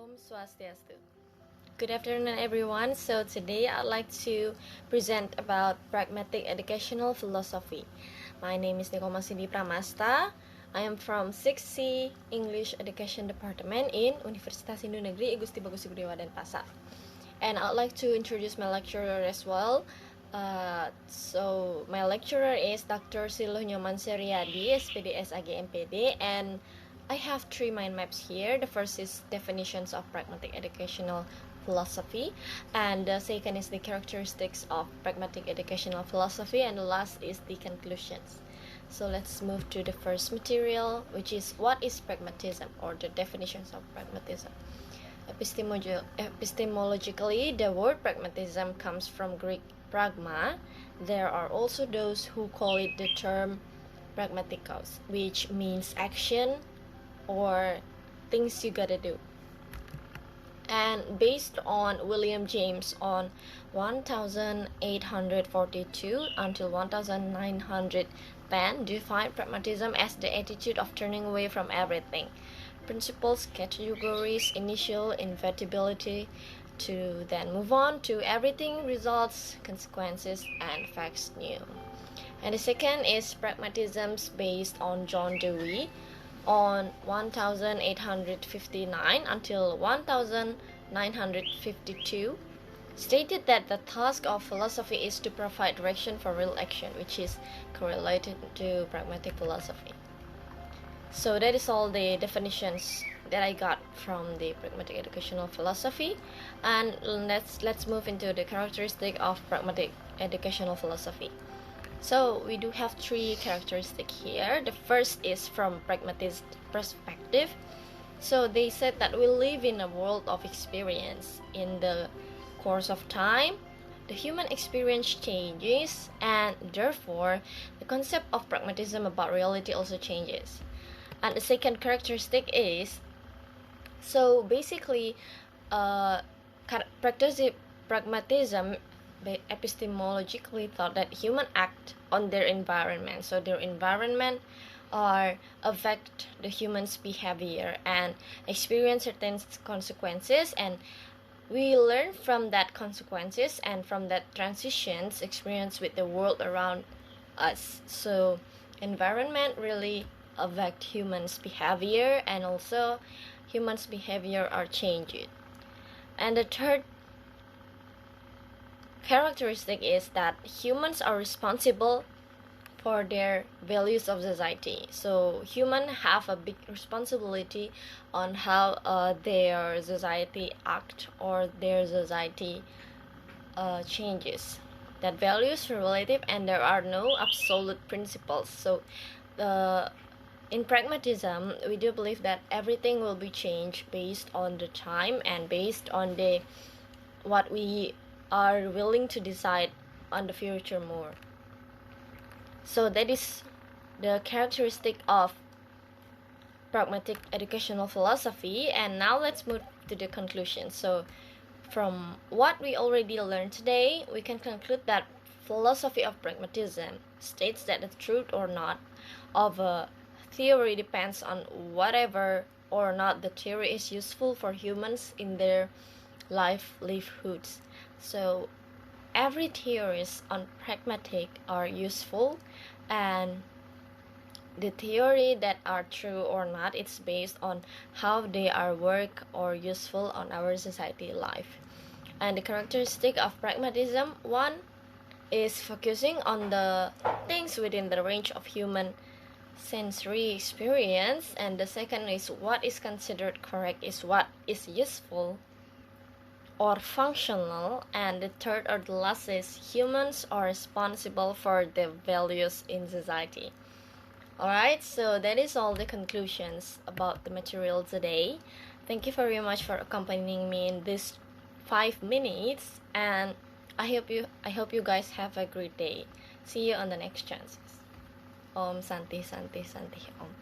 Om Swastiastu. Good afternoon, everyone. So today I'd like to present about pragmatic educational philosophy. My name is Nikoma Cindy Pramasta. I am from 6C English Education Department in Universitas Hindu Negeri Igusti Bagus Budewa Denpasar. And I'd like to introduce my lecturer as well. So my lecturer is Dr. Siluh Nyoman Seriadi, SPD SAG MPD, and I have three mind maps here. The first is definitions of pragmatic educational philosophy, and the second is the characteristics of pragmatic educational philosophy, and the last is the conclusions. So let's move to the first material, which is what is pragmatism, or the definitions of pragmatism. Epistemologically, the word pragmatism comes from Greek pragma. There are also those who call it the term pragmatikos, which means action or things you gotta do. And based on William James on 1842 until 1910, defined pragmatism as the attitude of turning away from everything. Principles, categories, initial inevitability, to then move on to everything, results, consequences, and facts new. And the second is pragmatisms based on John Dewey on 1859 until 1952, stated that the task of philosophy is to provide direction for real action, which is correlated to pragmatic philosophy. So that is all the definitions that I got from the pragmatic educational philosophy, and let's move into the characteristic of pragmatic educational philosophy. So we do have three characteristics here. The first is from pragmatist perspective. So they said that we live in a world of experience. In the course of time, the human experience changes, and therefore the concept of pragmatism about reality also changes. And the second characteristic is, so basically pragmatism epistemologically thought that humans act on their environment, so their environment affect the human's behavior and experience certain consequences, and we learn from that consequences and from that transitions experience with the world around us. So environment really affect humans' behavior, and also humans' behavior are changed. And the third characteristic is that humans are responsible for their values of society. So humans have a big responsibility on how their society act or their society changes. That values are relative and there are no absolute principles. So in pragmatism, we do believe that everything will be changed based on the time and based on what we are willing to decide on the future more. So that is the characteristic of pragmatic educational philosophy, and now let's move to the conclusion. So from what we already learned today, we can conclude that philosophy of pragmatism states that the truth or not of a theory depends on whatever or not the theory is useful for humans in their livelihoods. So every theories on pragmatic are useful, and the theory that are true or not, it's based on how they are work or useful on our society life. And the characteristic of pragmatism, one is focusing on the things within the range of human sensory experience, and the second is what is considered correct is what is useful or functional, and the third or the last is humans are responsible for the values in society. Alright, so that is all the conclusions about the material today. Thank you very much for accompanying me in this 5 minutes, and I hope you guys have a great day. See you on the next chances. Om Santi Santi Santi Om.